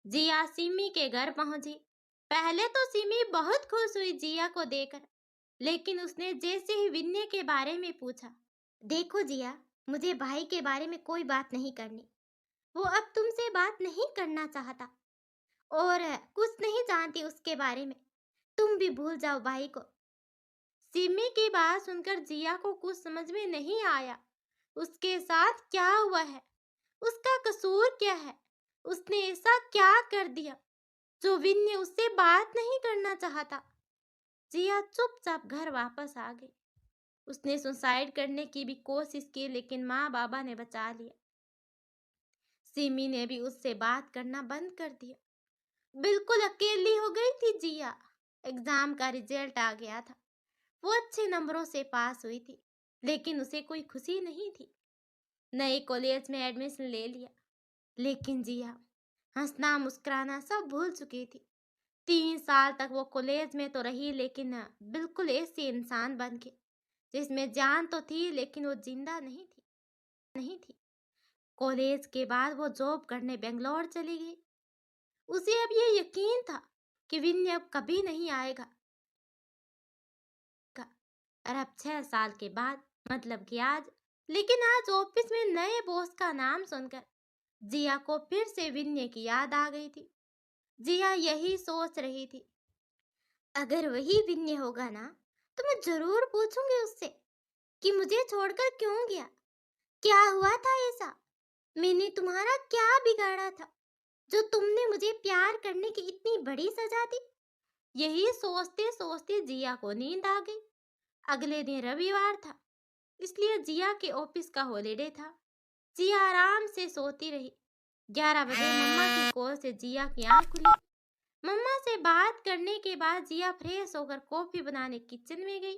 जिया सिमी के घर पहुंची। पहले तो सिमी बहुत खुश हुई जिया को देखकर, लेकिन उसने जैसे ही विन्य के बारे में पूछा, देखो जिया, मुझे भाई के बारे में कोई बात नहीं करनी। वो अब तुमसे बात नहीं करना चाहता और कुछ नहीं जानती उसके बारे में। तुम भी भूल जाओ भाई को। सिमी की बात सुनकर जिया को कुछ समझ में नहीं आया। उसके साथ क्या हुआ है? उसका कसूर क्या है? उसने ऐसा क्या कर दिया जो विन्य उससे बात नहीं करना चाहता? जिया चुपचाप घर वापस आ गई। उसने सुसाइड करने की भी कोशिश की, लेकिन माँ बाबा ने बचा लिया। सिमी ने भी उससे बात करना बंद कर दिया। बिल्कुल अकेली हो गई थी जिया। एग्जाम का रिजल्ट आ गया था। वो अच्छे नंबरों से पास हुई थी, लेकिन उसे कोई खुशी नहीं थी। नए कॉलेज में एडमिशन ले लिया, लेकिन जिया हंसना मुस्कुराना सब भूल चुकी थी। 3 साल तक वो कॉलेज में तो रही, लेकिन बिल्कुल ऐसी इंसान बन के जिसमें जान तो थी लेकिन वो जिंदा नहीं थी। कॉलेज के बाद वो जॉब करने बेंगलोर चली गई। उसे अब ये यकीन था कि विन्य अब कभी नहीं आएगा। और अब 6 साल के बाद, मतलब कि आज, लेकिन आज ऑफिस में नए बॉस का नाम सुनकर जिया को फिर से विन्य की याद आ गई थी। जिया यही सोच रही थी, अगर वही विन्य होगा ना, तो मैं जरूर पूछूंगी उससे कि मुझे छोड़कर क्यों गया, क्या हुआ था ऐसा, मैंने तुम्हारा क्या बिगाड़ा था जो तुमने मुझे प्यार करने की इतनी बड़ी सजा दी। यही सोचते सोचते जिया को नींद आ गई। अगले दिन रविवार था, इसलिए जिया के ऑफिस का हॉलीडे था। जिया आराम से सोती रही। 11 बजे मम्मा की कॉल से जिया की आंख खुली। मम्मा से बात करने के बाद जिया फ्रेश होकर कॉफी बनाने किचन में गई।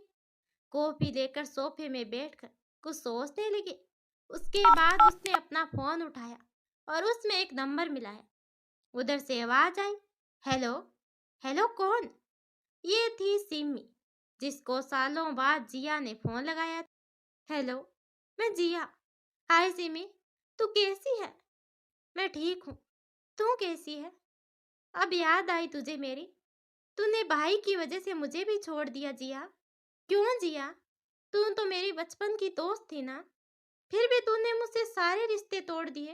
कॉफी लेकर सोफे में बैठकर कुछ सोचने लगी। उसके बाद उसने अपना फोन उठाया और उसमें एक नंबर मिलाया। उधर से आवाज आई, हेलो। हेलो कौन? ये थी सिमी, जिसको सालों बाद जिया ने फोन लगाया। हेलो, मैं जिया। हाय सिमी, तू कैसी है? मैं ठीक हूँ, तू कैसी है? अब याद आई तुझे मेरी? तूने भाई की वजह से मुझे भी छोड़ दिया जिया। क्यों जिया? तू तो मेरी बचपन की दोस्त थी ना, फिर भी तूने मुझसे सारे रिश्ते तोड़ दिए।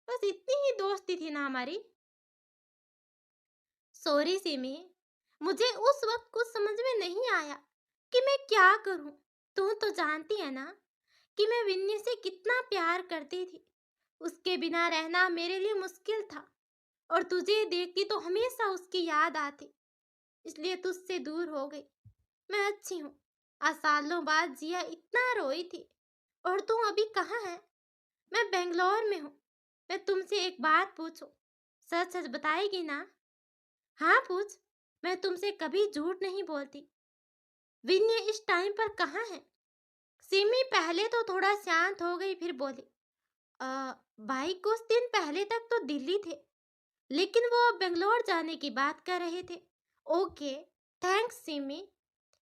बस इतनी ही दोस्ती थी ना हमारी। सॉरी सिमी, मुझे उस वक्त कुछ समझ में नहीं आया कि मैं क्या करूं। तू तो जानती है ना कि मैं विन्नी से कितना प्यार करती थी। उसके बिना रहना मेरे लिए मुश्किल था और तुझे देखती तो हमेशा उसकी याद आती, इसलिए तुझसे दूर हो गई। मैं अच्छी हूँ। आज सालों बाद जिया इतना रोई थी। और तू अभी कहाँ है? मैं बेंगलोर में हूँ। मैं तुमसे एक बात पूछूं, सच सच बताएगी ना? हाँ पूछ, मैं तुमसे कभी झूठ नहीं बोलती। विन्य इस टाइम पर कहाँ है? सिमी पहले तो थोड़ा शांत हो गई, फिर बोली, "अ, भाई कुछ दिन पहले तक तो दिल्ली थे, लेकिन वो अब बेंगलोर जाने की बात कर रहे थे।" Okay, thanks Simi.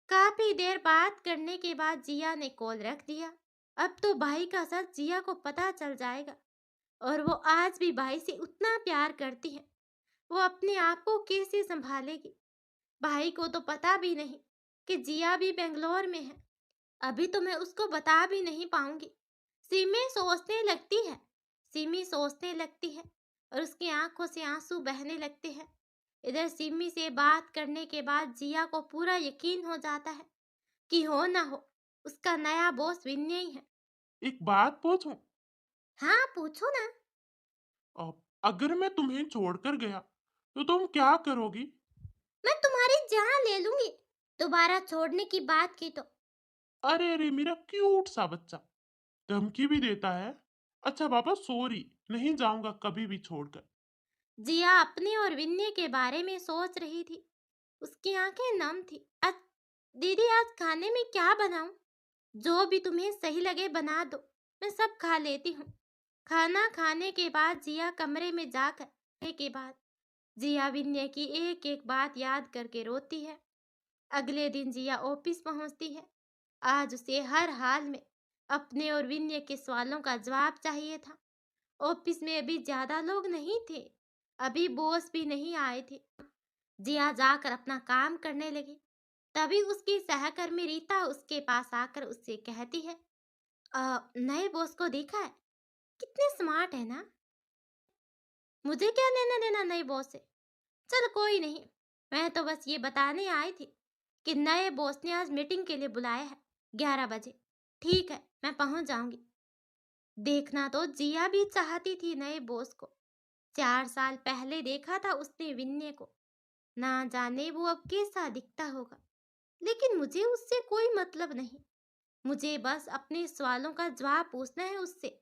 काफी देर बात करने के बाद जिया ने कॉल रख दिया। अब तो भाई का सच जिया को पता चल जाएगा और वो आज भी भाई से उतना प्यार करती है। वो अपने आप को कैसे संभालेगी? भाई को तो पता भी नहीं कि जिया भी बेंगलोर में है। अभी तो मैं उसको बता भी नहीं पाऊंगी। सिमी सोचने लगती है। सिमी सोचने लगती है और उसकी आंखों से आंसू बहने लगते हैं। इधर सिमी से बात करने के बाद जिया को पूरा यकीन हो जाता है कि हो ना हो उसका नया बॉस विन्य ही है। एक बात पूछूं? हाँ पूछो ना। अगर मैं तुम्हें छोड़कर गया तो तुम क्या करोगी? मैं तुम्हारी जान ले लूंगी, दोबारा छोड़ने की बात की तो। अरे अरे, मेरा क्यूट सा बच्चा धमकी भी देता है। अच्छा पापा, सॉरी, नहीं जाऊंगा कभी भी छोड़कर। जिया अपने और विन्य के बारे में सोच रही थी। उसकी आंखें नम थी। दीदी आज खाने में क्या बनाऊं? जो भी तुम्हें सही लगे बना दो, मैं सब खा लेती हूँ। खाना खाने के बाद जिया कमरे में जाकर के बाद जिया विन्य की एक एक बात याद करके रोती है। अगले दिन जिया ऑफिस पहुंचती है। आज उसे हर हाल में अपने और विन्य के सवालों का जवाब चाहिए था। ऑफिस में अभी ज्यादा लोग नहीं थे। अभी बॉस भी नहीं आए थे। जिया जाकर अपना काम करने लगी। तभी उसकी सहकर्मी रीता उसके पास आकर उससे कहती है, नए बॉस को देखा है? कितने स्मार्ट है ना? मुझे क्या लेना देना नए बॉस से? चल कोई नहीं, मैं तो बस ये बताने आई थी कि नए बॉस ने आज मीटिंग के लिए बुलाया है, 11 बजे। ठीक है, मैं पहुंच जाऊंगी। देखना तो जिया भी चाहती थी नए बॉस को। 4 साल पहले देखा था उसने विन्य को। ना जाने वो अब कैसा दिखता होगा, लेकिन मुझे उससे कोई मतलब नहीं। मुझे बस अपने सवालों का जवाब पूछना है उससे।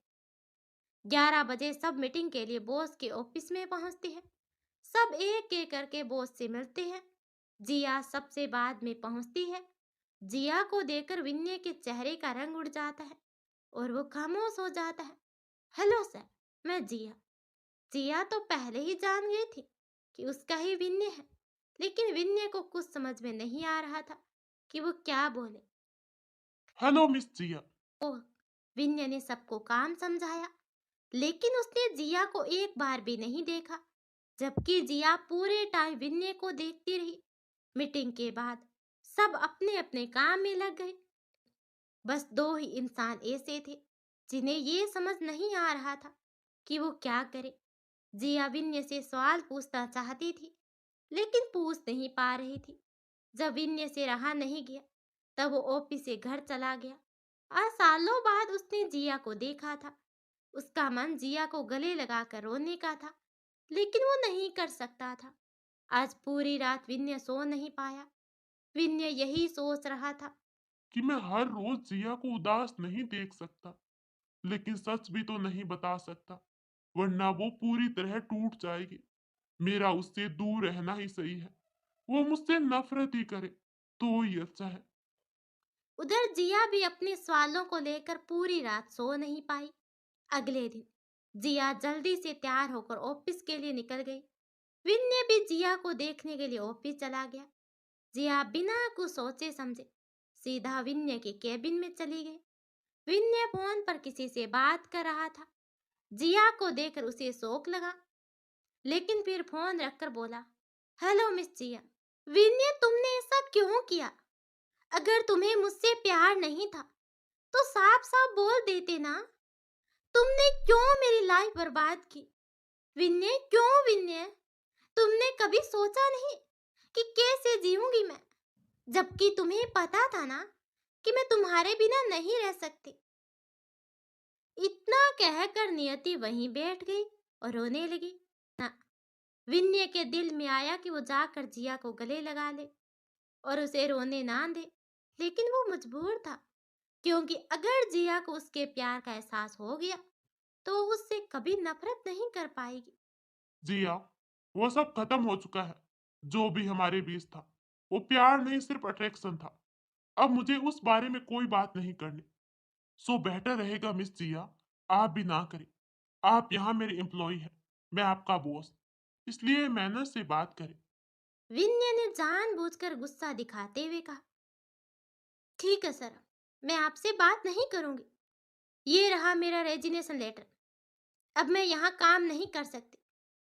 11 बजे सब मीटिंग के लिए बॉस के ऑफिस में पहुंचते हैं। सब एक एक करके बॉस से मिलते हैं। जिया सबसे बाद में पहुंचती है। जिया को देखकर विन्य के चेहरे का रंग उड़ जाता है और वो खामोश हो जाता है। हेलो सर, मैं जिया। जिया तो पहले ही जान गई थी कि उसका ही विन्य है, लेकिन विन्य को कुछ समझ में नहीं आ रहा था कि वो क्या बोले। हेलो मिस जिया। ओह, विन्य ने सबको काम समझाया, लेकिन उसने जिया को एक बार भी नहीं देखा, जबकि जिया पूरे टाइम विन्य को देखती रही। मीटिंग के बाद सब अपने अपने काम में लग गए। बस दो ही इंसान ऐसे थे जिन्हें ये समझ नहीं आ रहा था कि वो क्या करे। जिया विन्य से सवाल पूछना चाहती थी, लेकिन पूछ नहीं पा रही थी। जब विन्य से रहा नहीं गया, तब वो ऑफिस से घर चला गया। आज सालों बाद उसने जिया को देखा था। उसका मन जिया को गले लगाकर रोने का था, लेकिन वो नहीं कर सकता था। आज पूरी रात विन्य सो नहीं पाया। विन्य यही सोच रहा था। कि मैं हर रोज जिया को उदास नहीं देख सकता, लेकिन सच भी तो नहीं बता सकता, वरना वो पूरी तरह टूट जाएगी। मेरा उससे दूर रहना ही सही है। वो मुझसे नफरत ही करे तो ही अच्छा है। उधर जिया भी अपने सवालों को लेकर पूरी रात सो नहीं पाई। अगले दिन जिया जल्दी से तैयार होकर ऑफिस के लिए निकल गई। विन्य भी जिया को देखने के लिए ऑफिस चला गया। जिया बिना कुछ सोचे समझे सीधा विन्य के केबिन में चली गई। विन्य फोन पर किसी से बात कर रहा था। जिया को देखकर उसे शौक लगा, लेकिन फिर फोन रखकर बोला, हेलो मिस जिया। विन्य, तुमने ऐसा क्यों किया? अगर तुम्हें मुझसे प्यार नहीं था तो साफ साफ बोल देते ना। तुमने क्यों मेरी लाइफ बर्बाद की? विन्य, क्यों विन्य? तुमने कभी सोचा नहीं कि कैसे जीऊंगी मैं, जबकि तुम्हें पता था ना कि मैं तुम्हारे बिना नहीं रह सकती। इतना कहकर नियति वहीं बैठ गई और रोने लगी। ना, विन्य के दिल में आया कि वो जाकर जिया को गले लगा ले और उसे रोने ना दे, लेकिन वो मजबूर था, क्योंकि अगर जिया को उसके प्यार का एहसास हो गया तो वो उससे कभी नफरत नहीं कर पाएगी। जिया, वो सब खत्म हो चुका है। जो भी हमारे बीच था, वो प्यार नहीं, सिर्फ अट्रैक्शन था। अब मुझे उस बारे में कोई बात नहीं करनी। सो बेटर रहेगा मिस जिया, आप भी ना करें। आप यहाँ मेरे एम्प्लॉय हैं, मैं आपका बॉस, इसलिए मैनर्स से बात करें। विन्य ने जानबूझकर गुस्सा दिखाते हुए कहा, ठीक है सर, मैं आपसे बात नहीं करूंगी। ये रहा मेरा रेजिग्नेशन लेटर। अब मैं यहाँ काम नहीं कर सकती।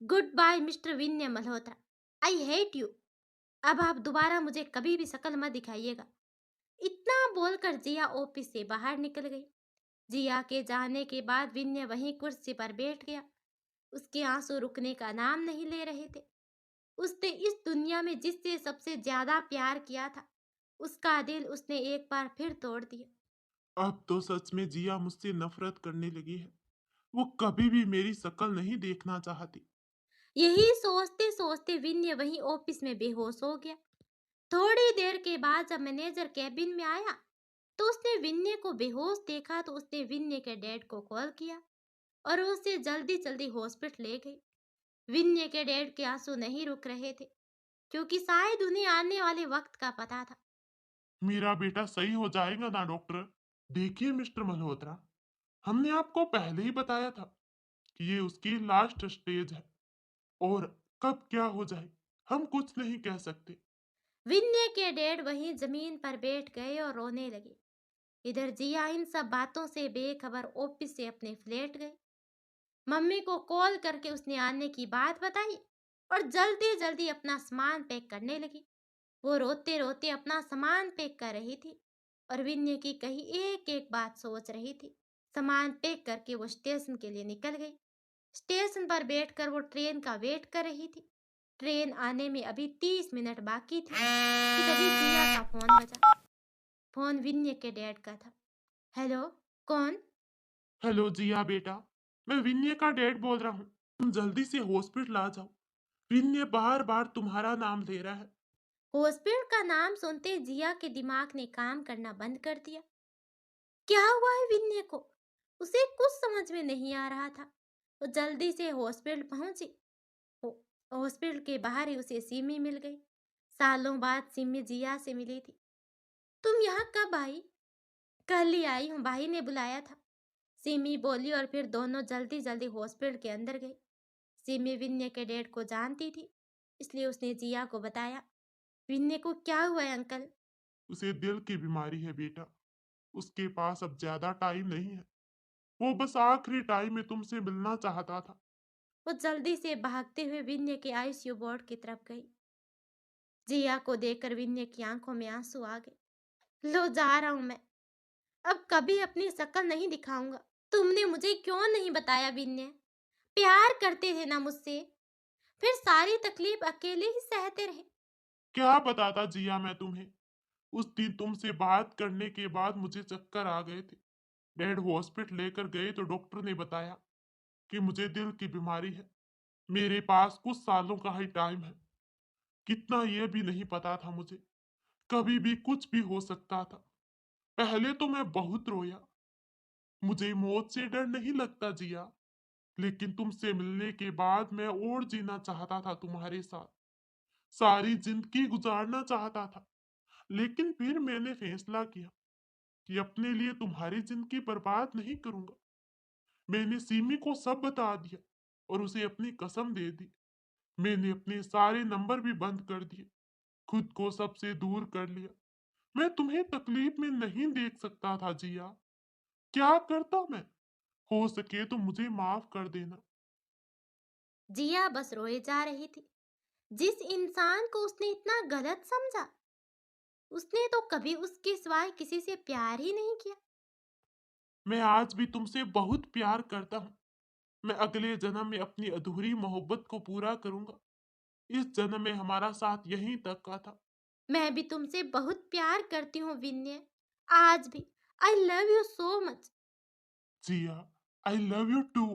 Good bye mister Vinay Malhotra. I hate you. अब आप दोबारा मुझे कभी भी शक्ल मत दिखाइएगा। इतना बोलकर जिया ऑफिस से बाहर निकल गई। जिया के जाने के बाद विन्य वहीं कुर्सी पर बैठ गया। उसके आंसू रुकने का नाम नहीं ले रहे थे। उसने इस दुनिया में जिससे सबसे ज्यादा प्यार किया था, उसका दिल उसने एक बार फिर तोड़ दिया। अब तो सच में जिया मुझसे नफरत करने लगी है। वो कभी भी मेरी शक्ल नहीं देखना चाहती। यही सोचते सोचते विन्य वहीं ऑफिस में बेहोश हो गया। थोड़ी देर के बाद जब मैनेजर कैबिन में आया तो उसने विन्य को बेहोश देखा, तो उसने विन्य के डैड को कॉल किया और उसे जल्दी जल्दी हॉस्पिटल ले गई। विन्य के डैड के आंसू नहीं रुक रहे थे, क्योंकि शायद उन्हें आने वाले वक्त का पता था। मेरा बेटा सही हो जाएगा ना डॉक्टर? देखिए मिस्टर मल्होत्रा, हमने आपको पहले ही बताया था कि ये उसकी लास्ट स्टेज है, और कब क्या हो जाए हम कुछ नहीं कह सकते। विन्य के डैड वहीं जमीन पर बैठ गए और रोने लगे। इधर जिया इन सब बातों से बेखबर ऑफिस से अपने फ्लैट गई। मम्मी को कॉल करके उसने आने की बात बताई और जल्दी जल्दी अपना सामान पैक करने लगी। वो रोते रोते अपना सामान पैक कर रही थी और विन्य की कही एक एक बात सोच रही थी। सामान पैक करके वो स्टेशन के लिए निकल गई। स्टेशन पर बैठकर वो ट्रेन का वेट कर रही थी। ट्रेन आने में अभी 30 मिनट बाकी थे कि तभी जिया का फोन बजा। फोन विन्य के डैड का था। हेलो, कौन? हेलो जिया बेटा, मैं विनय का डैड बोल रहा हूँ। तुम जल्दी से हॉस्पिटल आ जाओ। विनय बार बार तुम्हारा नाम ले रहा है। हॉस्पिटल का नाम सुनते जिया के दिमाग ने काम करना बंद कर दिया। क्या हुआ है विन्य को? उसे कुछ समझ में नहीं आ रहा था। वो जल्दी से हॉस्पिटल पहुंची। हॉस्पिटल के बाहर ही उसे सिमी मिल गई। सालों बाद सिमी जिया से मिली थी। तुम यहाँ कब आई? कल ही आई हूँ, भाई ने बुलाया था, सिमी बोली और फिर दोनों जल्दी जल्दी हॉस्पिटल के अंदर गई। सिमी विन्य के डैड को जानती थी, इसलिए उसने जिया को बताया। विन्य को क्या हुआ है अंकल? उसे दिल की बीमारी है बेटा। उसके पास अब ज्यादा टाइम नहीं है। वो बस आखिरी टाइम में तुमसे मिलना चाहता था। वो जल्दी से भागते हुए विन्य के आईसीयू वार्ड की तरफ गई। जिया को देखकर विन्य की आंखों में आंसू आ गए। लो जा रहा हूं मैं, अब कभी अपनी शक्ल नहीं दिखाऊंगा। तुमने मुझे क्यों नहीं बताया विन्य? प्यार करते थे ना मुझसे, फिर सारी तकलीफ अकेले ही सहते रहे। क्या बताता जिया मैं तुम्हें। उस दिन तुमसे बात करने के बाद मुझे चक्कर आ गए थे। डैड हॉस्पिटल लेकर गए तो डॉक्टर ने बताया कि मुझे दिल की बीमारी है। मेरे पास कुछ सालों का ही टाइम है। कितना ये भी नहीं पता था मुझे। कभी भी कुछ भी हो सकता था। पहले तो मैं बहुत रोया। मुझे मौत से डर नहीं लगता जिया, लेकिन तुमसे मिलने के बाद मैं और जीना चाहता था तुम्हारे साथ। सारी जिंदगी गुजारना चाहता था। लेकिन फिर मैंने फैसला किया कि अपने लिए तुम्हारी जिंदगी बर्बाद नहीं करूंगा। मैंने सीमी को सब बता दिया और उसे अपनी कसम दे दी। मैंने अपने सारे नंबर भी बंद कर दिए, खुद को सबसे दूर कर लिया। मैं तुम्हें तकलीफ में नहीं देख सकता था जिया। क्या करता मैं? हो सके तो मुझे माफ कर देना। जिया बस रोए जा रही थी। जिस इंसान को उसने इतना गलत समझा, उसने तो कभी उसके सिवाय किसी से प्यार ही नहीं किया। मैं आज भी तुमसे बहुत प्यार करता हूँ। मैं अगले जन्म में अपनी अधूरी मोहब्बत को पूरा करूंगा। इस जन्म में हमारा साथ यहीं तक का था। मैं भी तुमसे बहुत प्यार करती हूँ विन्य, आज भी। I love you so much. Jiya, I love you too.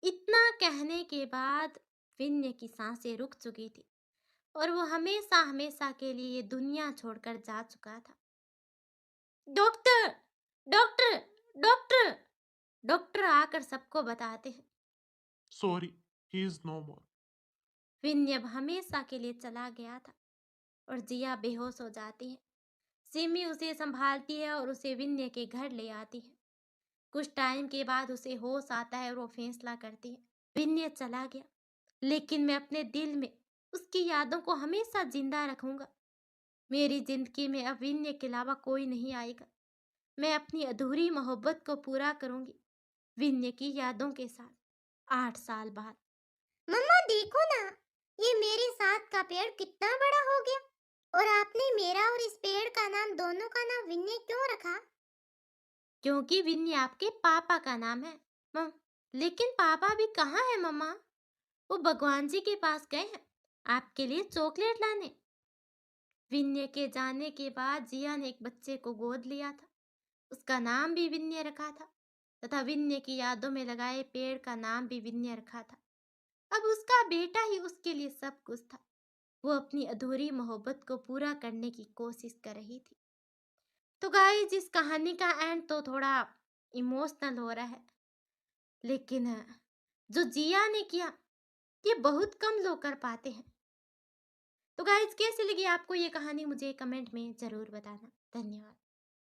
इतना कहने के बाद विन्य की सांसें रुक चुकी थी और वो हमेशा हमेशा के लिए ये दुनिया छोड़कर जा चुका था। Doctor, doctor, doctor! डॉक्टर आकर सबको बताते हैं सॉरी, ही इज नो मोर। विन्य अब हमेशा के लिए चला गया था और जिया बेहोश हो जाती है। सिमी उसे संभालती है और उसे विन्य के घर ले आती है। कुछ टाइम के बाद उसे होश आता है और वो फैसला करती है, विन्य चला गया, लेकिन मैं अपने दिल में उसकी यादों को हमेशा जिंदा रखूंगा। मेरी जिंदगी में अब विन्य के अलावा कोई नहीं आएगा। मैं अपनी अधूरी मोहब्बत को पूरा करूंगी विन्य की यादों के साथ। 8 साल बाद। मम्मा देखो ना, ये मेरे साथ का पेड़ कितना बड़ा हो गया। और आपने मेरा और इस पेड़ का नाम, दोनों का नाम विन्य क्यों रखा? क्योंकि विन्य आपके पापा का नाम है। मम, लेकिन पापा भी कहाँ है मम्मा? वो भगवान जी के पास गए हैं आपके लिए चॉकलेट लाने। विन्य के जाने के बाद जिया ने एक बच्चे को गोद लिया था। उसका नाम भी विन्य रखा था तथा विन्य की यादों में लगाए पेड़ का नाम भी विन्य रखा था। अब उसका बेटा ही उसके लिए सब कुछ था। वो अपनी अधूरी मोहब्बत को पूरा करने की कोशिश कर रही थी। तो गाइस, इस कहानी का एंड तो थोड़ा इमोशनल हो रहा है, लेकिन जो जिया ने किया ये बहुत कम लोग कर पाते हैं। तो गाइस, कैसी लगी आपको ये कहानी? मुझे कमेंट में जरूर बताना। धन्यवाद।